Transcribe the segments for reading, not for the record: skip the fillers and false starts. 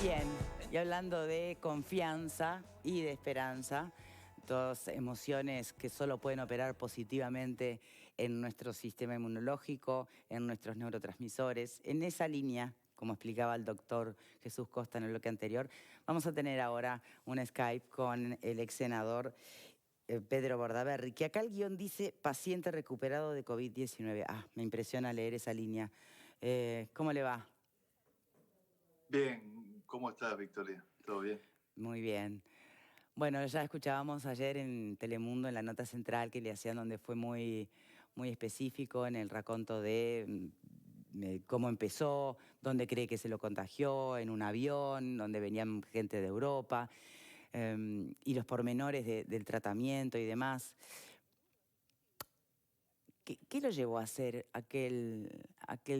Bien, y hablando de confianza y de esperanza, dos emociones que solo pueden operar positivamente en nuestro sistema inmunológico, en nuestros neurotransmisores. En esa línea, como explicaba el doctor Jesús Costa en el bloque anterior, vamos a tener ahora un Skype con el ex senador Pedro Bordaberry, que acá el guión dice paciente recuperado de COVID-19. Ah, me impresiona leer esa línea. ¿Cómo le va? Bien, ¿cómo estás, Victoria? ¿Todo bien? Muy bien. Bueno, ya escuchábamos ayer en Telemundo, en la nota central que le hacían, donde fue muy específico en el raconto de cómo empezó, dónde cree que se lo contagió, en un avión, donde venían gente de Europa, y los pormenores del tratamiento y demás. ¿Qué lo llevó a hacer aquel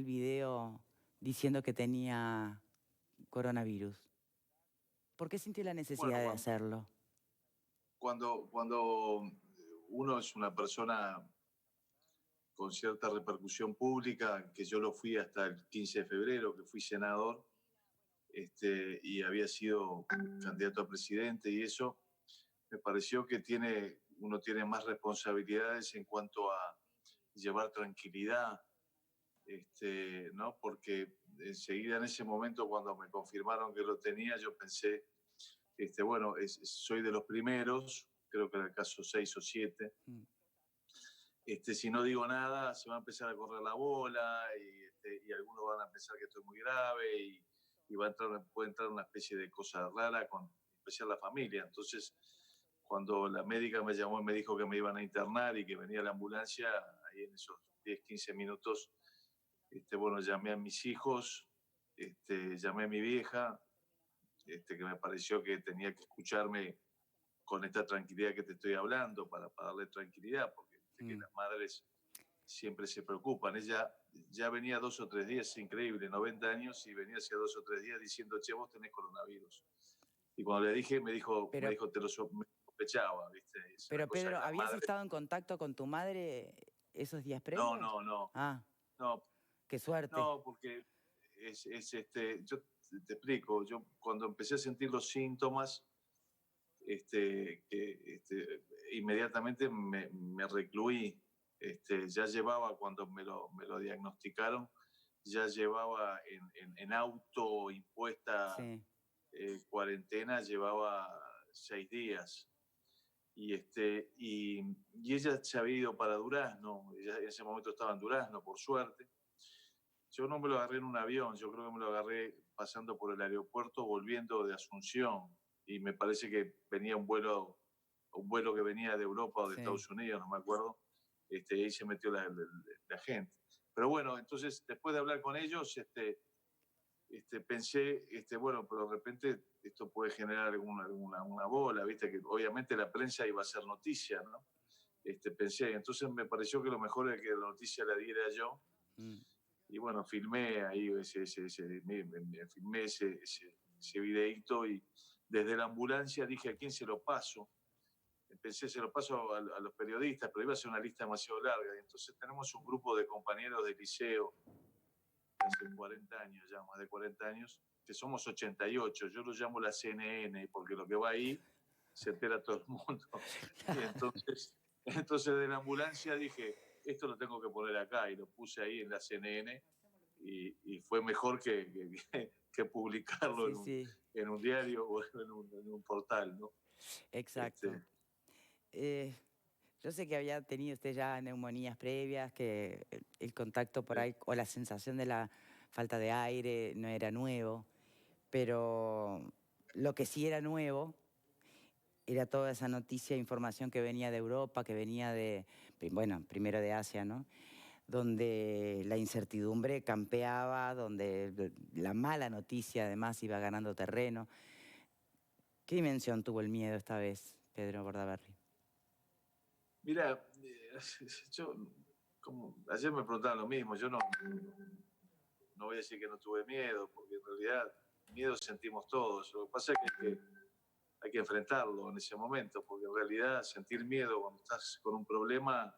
video diciendo que tenía coronavirus? ¿Por qué sintió la Bueno, necesidad de hacerlo? cuando uno es una persona con cierta repercusión pública, que yo lo fui hasta el 15 de febrero, que fui senador, y había sido candidato a presidente y eso, me pareció que uno tiene más responsabilidades en cuanto a llevar tranquilidad, ¿no? Porque enseguida en ese momento, cuando me confirmaron que lo tenía, yo pensé, bueno, soy de los primeros, creo que era el caso 6 o 7. Mm. Si no digo nada, se va a empezar a correr la bola y algunos van a pensar que esto es muy grave y puede entrar una especie de cosa rara, en especial la familia. Entonces, cuando la médica me llamó y me dijo que me iban a internar y que venía la ambulancia, ahí en esos 10, 15 minutos, bueno, llamé a mis hijos, llamé a mi vieja, que me pareció que tenía que escucharme con esta tranquilidad que te estoy hablando, para darle tranquilidad, porque que las madres siempre se preocupan. Ella ya venía 2 o 3 días, es increíble, 90 años, y venía hace 2 o 3 días diciendo, che, vos tenés coronavirus. Y cuando le dije, me dijo Pero, me sospechaba, ¿viste? Es una pero cosa Pedro, de las ¿habías madres. estado en contacto con tu madre esos días No, previos? no, no, Ah, no, qué suerte. no, porque yo te explico, yo cuando empecé a sentir los síntomas, inmediatamente me recluí. Ya llevaba, cuando me lo diagnosticaron, ya llevaba en auto impuesta Sí. cuarentena, llevaba 6 días. Y ella se había ido para Durazno, ella en ese momento estaba en Durazno, por suerte. Yo no me lo agarré en un avión, yo creo que me lo agarré pasando por el aeropuerto, volviendo de Asunción. Y me parece que venía un vuelo que venía de Europa o de Sí. Estados Unidos, no me acuerdo. Ahí se metió la gente. Pero bueno, entonces, después de hablar con ellos, pensé, bueno, pero de repente esto puede generar una bola, ¿viste? Que obviamente la prensa iba a ser noticia, ¿no? Pensé, entonces me pareció que lo mejor era que la noticia la diera yo. Mm. Y bueno, filmé ahí filmé ese videíto, y desde la ambulancia dije, ¿a quién se lo paso? Pensé, se lo paso a los periodistas, pero iba a ser una lista demasiado larga. Y entonces tenemos un grupo de compañeros de liceo, hace 40 años, ya más de 40 años, que somos 88. Yo lo llamo la CNN, porque lo que va ahí se entera todo el mundo. Y entonces de la ambulancia dije, esto lo tengo que poner acá, y lo puse ahí en la CNN, y fue mejor que publicarlo Sí, sí, en un diario o en un portal, ¿no? exacto. Este, Eh, yo sé que había tenido usted ya neumonías previas, que el contacto por eh, ahí o la sensación de la falta de aire no era nuevo, pero lo que sí era nuevo era toda esa noticia, información que venía de Europa, que venía bueno, primero de Asia, ¿no? Donde la incertidumbre campeaba, donde la mala noticia además iba ganando terreno. ¿Qué dimensión tuvo el miedo esta vez, Pedro Bordaberry? Mira, yo, como ayer me preguntaban lo mismo, yo no voy a decir que no tuve miedo, porque en realidad miedo sentimos todos. Lo que pasa es que hay que enfrentarlo en ese momento, porque en realidad sentir miedo cuando estás con un problema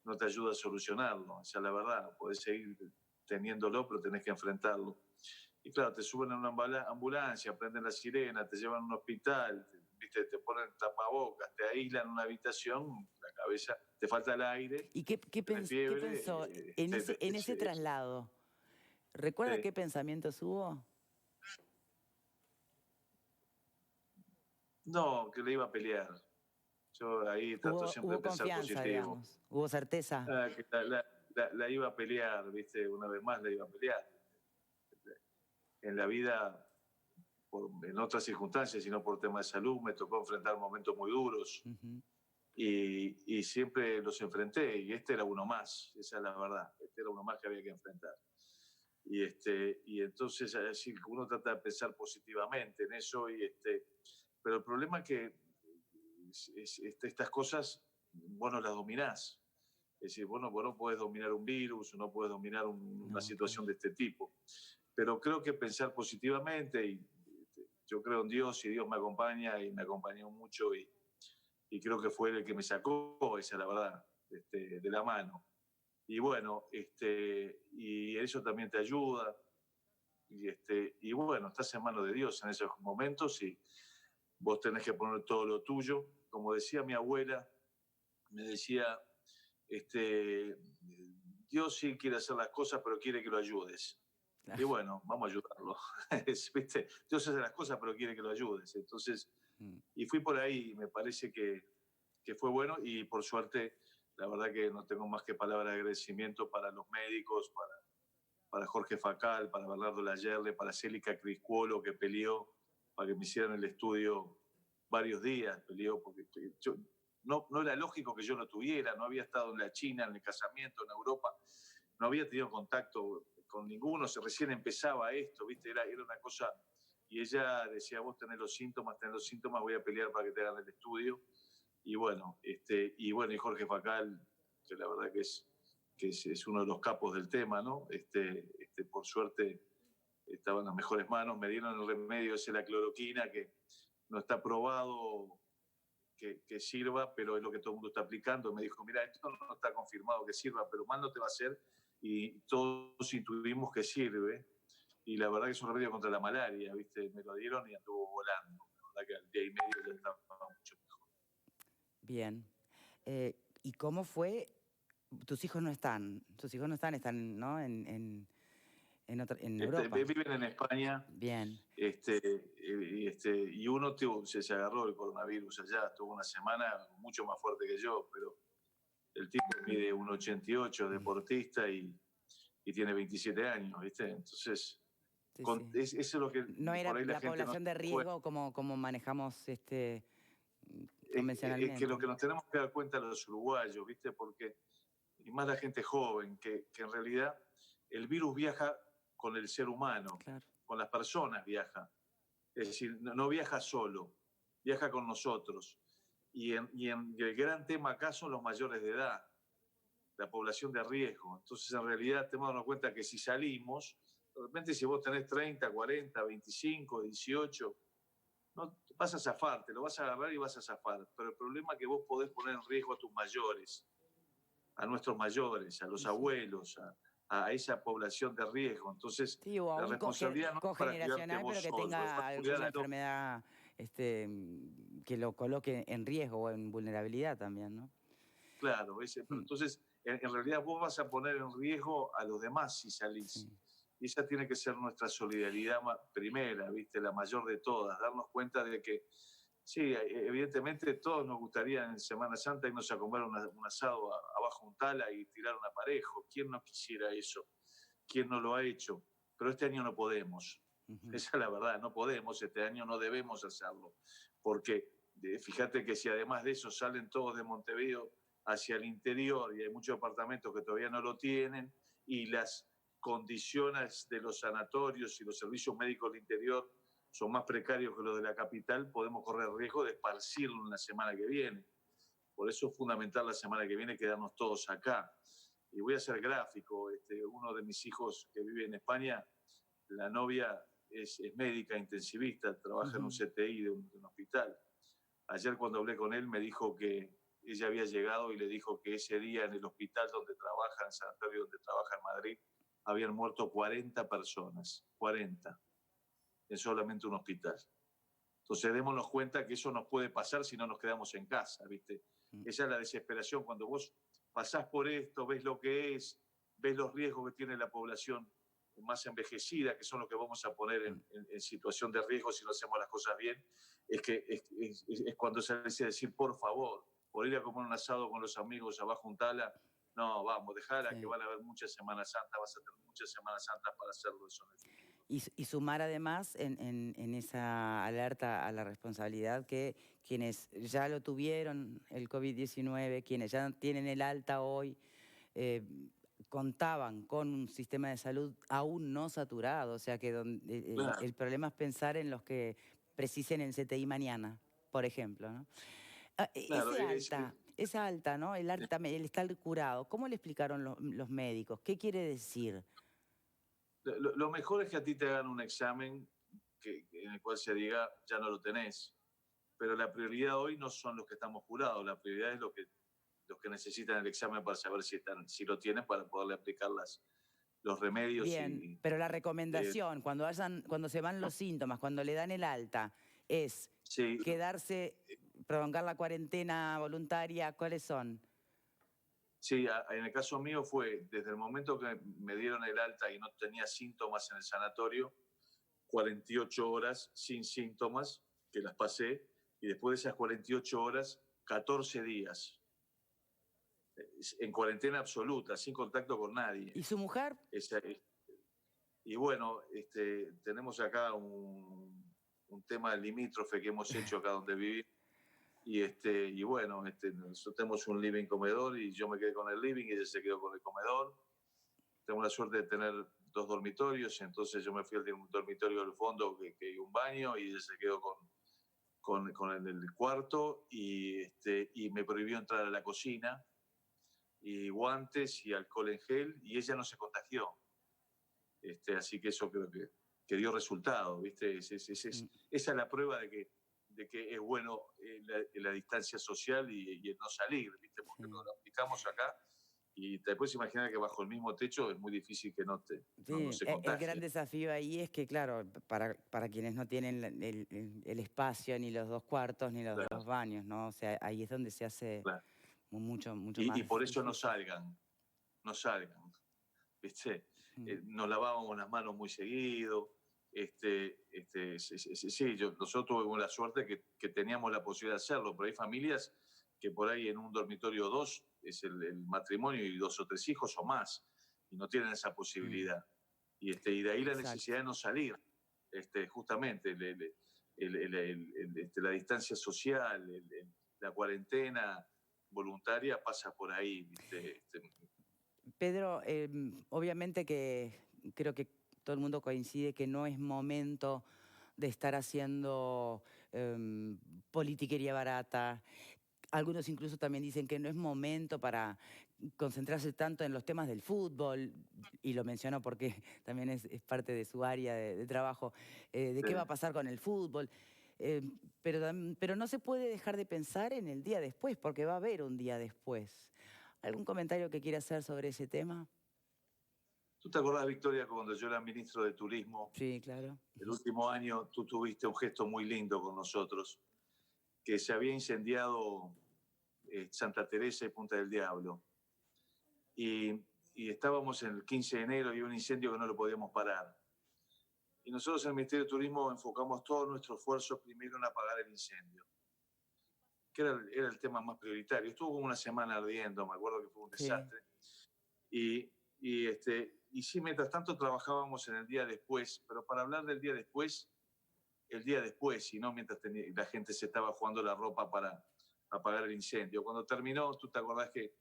no te ayuda a solucionarlo, esa es la verdad. Podés seguir teniéndolo, pero tenés que enfrentarlo. Y claro, te suben a una ambulancia, prenden la sirena, te llevan a un hospital, ¿viste? Te ponen tapabocas, te aíslan en una habitación, la cabeza, te falta el aire, ¿Y tenés qué fiebre, pensó en ese traslado? ¿Recuerda qué pensamientos hubo? no, que le iba a pelear. Yo ahí trato siempre Hubo de pensar confianza, positivo. digamos. Hubo certeza. Que la iba a pelear, ¿viste? Una vez más la iba a pelear. En la vida, en otras circunstancias, sino por temas de salud, me tocó enfrentar momentos muy duros Ujú. y siempre los enfrenté y este era uno más, esa es la verdad. Este era uno más que había que enfrentar. Y entonces así uno trata de pensar positivamente en eso pero el problema es que estas cosas vos no las dominás. Es decir, vos no podés dominar un virus, no podés dominar una No, situación claro. de este tipo. Pero creo que pensar positivamente y yo creo en Dios y Dios me acompaña y me acompañó mucho y creo que fue el que me sacó, esa es la verdad, de la mano. Y bueno, y eso también te ayuda. Y bueno, estás en manos de Dios en esos momentos y vos tenés que poner todo lo tuyo. Como decía mi abuela, me decía, este, Dios sí quiere hacer las cosas, pero quiere que lo ayudes. Y Claro. bueno, vamos a ayudarlo. ¿Viste? Dios hace las cosas, pero quiere que lo ayudes. Entonces, Mm. y fui por ahí, y me parece que fue bueno y por suerte, la verdad que no tengo más que palabras de agradecimiento para los médicos, para Jorge Facal, para Bernardo Layerle, para Célica Criscuolo, que peleó para que me hicieran el estudio varios días, peleó porque yo, no era lógico que yo lo tuviera, no había estado en la China, en el casamiento, en Europa, no había tenido contacto con ninguno, se recién empezaba esto, ¿viste? Era una cosa, y ella decía, vos tenés los síntomas, voy a pelear para que te hagan el estudio, y bueno, y Jorge Facal, que la verdad que es uno de los capos del tema, ¿no? Por suerte estaba en las mejores manos, me dieron el remedio, ese la cloroquina, que no está probado que sirva, pero es lo que todo el mundo está aplicando. Me dijo, mira, esto no está confirmado que sirva, pero mal no te va a hacer, y todos intuimos que sirve, y la verdad que es un remedio contra la malaria, ¿viste? Me lo dieron y anduvo volando. La verdad que al día y medio ya estaba mucho mejor. Bien. ¿Y cómo fue? Tus hijos no están, están, ¿no? En Europa. Viven en España. Bien. Y uno se agarró el coronavirus allá, estuvo una semana mucho más fuerte que yo, pero el tipo mide 1,88, deportista y tiene 27 años, ¿viste? Entonces, Sí, sí. eso es lo que No por era ahí la la gente no se población de da cuenta. riesgo como manejamos Es que lo convencionalmente. que nos tenemos que dar cuenta los uruguayos, ¿viste? Porque, y más la gente joven, que en realidad el virus viaja con el ser humano, Claro. con las personas viaja. Es decir, no viaja solo, viaja con nosotros. Y el gran tema acá son los mayores de edad, la población de riesgo. Entonces, en realidad, tenemos que darnos cuenta que si salimos, de repente si vos tenés 30, 40, 25, 18, no vas a zafar, te lo vas a agarrar y vas a zafar. Pero el problema es que vos podés poner en riesgo a tus mayores, a nuestros mayores, a los Sí, sí. abuelos, a esa población de riesgo. Entonces, Sí, o la aún responsabilidad no es para cuidarte cogeneracional, pero vos que solo, es tenga para cuidar alguna al otro. enfermedad que lo coloque en riesgo o en vulnerabilidad también, ¿no? Claro, pero Mm. entonces, en realidad vos vas a poner en riesgo a los demás si salís. Sí. Y esa tiene que ser nuestra solidaridad primera, ¿viste? La mayor de todas, darnos cuenta de que, sí, evidentemente todos nos gustaría en Semana Santa irnos a comer un asado abajo un tala y tirar un aparejo. ¿Quién no quisiera eso? ¿Quién no lo ha hecho? Pero este año no podemos. Ujú. Esa es la verdad, no podemos, este año no debemos hacerlo. Porque fíjate que si además de eso salen todos de Montevideo hacia el interior y hay muchos departamentos que todavía no lo tienen y las condiciones de los sanatorios y los servicios médicos del interior son más precarios que los de la capital, podemos correr el riesgo de esparcirlo en la semana que viene. Por eso es fundamental la semana que viene quedarnos todos acá. Y voy a ser gráfico, uno de mis hijos que vive en España, la novia es médica intensivista, trabaja en un Ujú. CTI de un hospital. Ayer cuando hablé con él me dijo que ella había llegado y le dijo que ese día en el hospital donde trabaja, en el sanatorio donde trabaja en Madrid, habían muerto 40 personas, 40, en solamente un hospital. Entonces démonos cuenta que eso nos puede pasar si no nos quedamos en casa, ¿viste? Esa es la desesperación cuando vos pasás por esto, ves lo que es, ves los riesgos que tiene la población más envejecida, que son los que vamos a poner en situación de riesgo si no hacemos las cosas bien, es cuando se dice decir, por favor, por ir a comer un asado con los amigos abajo un tala, no, vamos, dejala, Sí. que van a haber muchas Semanas Santas, vas a tener muchas Semanas Santas para hacerlo eso en el futuro. Y sumar además en esa alerta a la responsabilidad que quienes ya lo tuvieron, el COVID-19, quienes ya tienen el alta hoy, eh, contaban con un sistema de salud aún no saturado, o sea que Claro, el problema es pensar en los que precisen el CTI mañana, por ejemplo, ¿no? claro, Esa alta, ¿no? El estar curado, ¿cómo le explicaron los médicos? ¿Qué quiere decir? lo mejor es que a ti te hagan un examen en el cual se diga, ya no lo tenés. Pero la prioridad hoy no son los que estamos curados, la prioridad es los que necesitan el examen para saber si lo tienen para poderle aplicar los remedios. Bien, pero la recomendación, cuando se van los síntomas, cuando le dan el alta, es Sí, quedarse, prolongar la cuarentena voluntaria, ¿cuáles son? sí, en el caso mío fue desde el momento que me dieron el alta y no tenía síntomas en el sanatorio, 48 horas sin síntomas, que las pasé, y después de esas 48 horas, 14 días en cuarentena absoluta, sin contacto con nadie. ¿Y su mujer? Esa, y bueno, tenemos acá un tema limítrofe que hemos hecho acá donde vivimos. Y bueno, nosotros tenemos un living comedor y yo me quedé con el living y ella se quedó con el comedor. Tengo la suerte de tener 2 dormitorios, entonces yo me fui al dormitorio del fondo que hay un baño y ella se quedó con el cuarto y me prohibió entrar a la cocina y guantes y alcohol en gel y ella no se contagió. Así que eso creo que dio resultado, ¿viste? Esa es la prueba de que es bueno la distancia social y el no salir, ¿viste? Porque lo aplicamos acá y te puedes imaginar que bajo el mismo techo es muy difícil que no Sí, se el gran contagie. desafío ahí es que, claro, para quienes no tienen el espacio, ni los 2 cuartos, ni los Claro, 2 baños, ¿no? O sea, ahí es donde se hace claro. mucho Y más por eso difícil. no salgan, ¿viste? Mm. Nos lavábamos las manos muy seguido. Sí, nosotros tuvimos la suerte que teníamos la posibilidad de hacerlo, pero hay familias que por ahí en un dormitorio 2 es el matrimonio y 2 o 3 hijos o más, y no tienen esa Mm. posibilidad. Y de ahí la Exacto. necesidad de no salir, justamente la distancia social, la cuarentena voluntaria pasa por ahí, ¿viste? Pedro, obviamente que creo que todo el mundo coincide que no es momento de estar haciendo em, politiquería barata. Algunos incluso también dicen que no es momento para concentrarse tanto en los temas del fútbol, y lo menciono porque también es parte de su área de trabajo, de qué va a pasar con el fútbol. Eh, pero no se puede dejar de pensar en el día después, porque va a haber un día después. ¿Algún comentario que quiera hacer sobre ese tema? ¿Tú te acordás, Victoria, cuando yo era ministro de Turismo, Sí, claro. el último año tú tuviste un gesto muy lindo con nosotros, que se había incendiado Santa Teresa y Punta del Diablo? Y, y estábamos en el 15 de enero y un incendio que no lo podíamos parar. Y nosotros en el Ministerio de Turismo enfocamos todo nuestro esfuerzo primero en apagar el incendio, que era el tema más prioritario. Estuvo como una semana ardiendo, me acuerdo que fue un Sí. desastre. Y, y sí, mientras tanto trabajábamos en el día después, pero para hablar del día después, el día después, y no mientras la gente se estaba jugando la ropa para apagar el incendio. Cuando terminó, tú te acordás que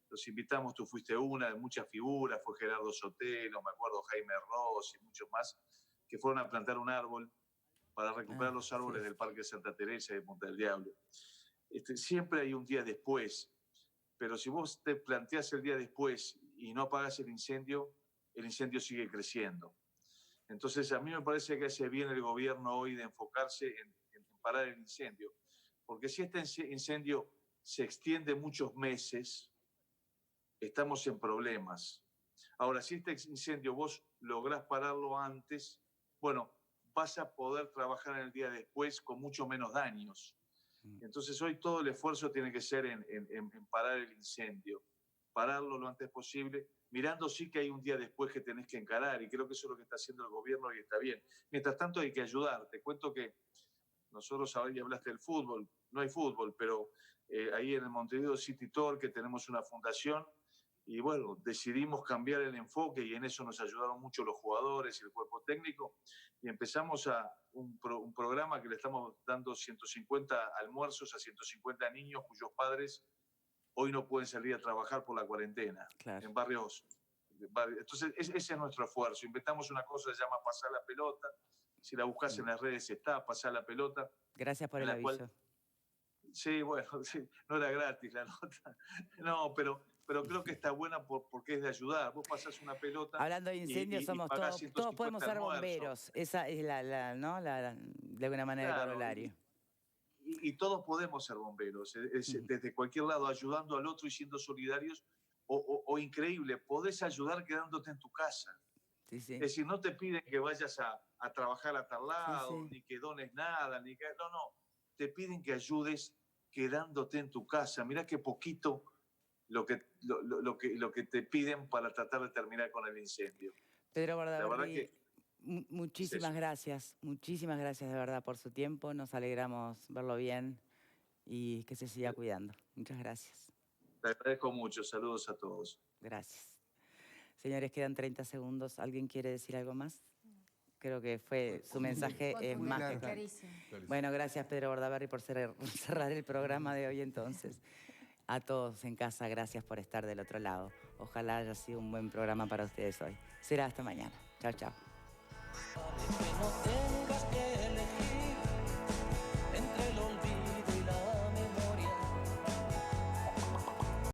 los invitamos, tú fuiste una de muchas figuras, fue Gerardo Sotelo, me acuerdo Jaime Ross y muchos más, que fueron a plantar un árbol para recuperar Ah, los sí. árboles del Parque Santa Teresa y de Punta del Diablo. Siempre hay un día después, pero si vos te planteás el día después y no apagas el incendio sigue creciendo. Entonces, a mí me parece que hace bien el gobierno hoy de enfocarse en parar el incendio, porque si este incendio se extiende muchos meses, estamos en problemas. Ahora, si este incendio vos lográs pararlo antes, bueno, vas a poder trabajar en el día después con mucho menos daños. Entonces hoy todo el esfuerzo tiene que ser en parar el incendio, pararlo lo antes posible, mirando sí que hay un día después que tenés que encarar, y creo que eso es lo que está haciendo el gobierno y está bien. Mientras tanto hay que ayudar. Te cuento que nosotros, ahora ya hablaste del fútbol, no hay fútbol, pero ahí en el Montevideo City Tour, que tenemos una fundación, y bueno, decidimos cambiar el enfoque y en eso nos ayudaron mucho los jugadores y el cuerpo técnico, y empezamos a un programa que le estamos dando 150 almuerzos a 150 niños cuyos padres hoy no pueden salir a trabajar por la cuarentena, Claro. en barrios. Entonces, ese es nuestro esfuerzo. Inventamos una cosa que se llama Pasar la Pelota. Si la buscas en las redes está, Pasar la Pelota. Gracias por el aviso. Sí, bueno, sí, no era gratis la nota. No, pero creo que está buena porque es de ayudar. Vos pasás una pelota. Hablando de incendios, somos todos podemos ser bomberos. Esa es ¿no? De alguna manera, claro, el corolario. Y todos podemos ser bomberos, desde cualquier lado, ayudando al otro y siendo solidarios, o increíble, podés ayudar quedándote en tu casa. Sí, sí. Es decir, no te piden que vayas a trabajar a tal lado, ni que dones nada, no, te piden que ayudes quedándote en tu casa. Mirá qué poquito lo que te piden para tratar de terminar con el incendio. Pedro Bordaberry, la verdad que muchísimas gracias de verdad por su tiempo, nos alegramos verlo bien y que se siga cuidando. Muchas gracias. Te agradezco mucho, saludos a todos. Gracias. Señores, quedan 30 segundos, ¿alguien quiere decir algo más? Creo que fue su mensaje más que claro. Bueno, gracias Pedro Bordaberry por cerrar el programa de hoy entonces. A todos en casa, gracias por estar del otro lado. Ojalá haya sido un buen programa para ustedes hoy. Será hasta mañana. Chao, chao.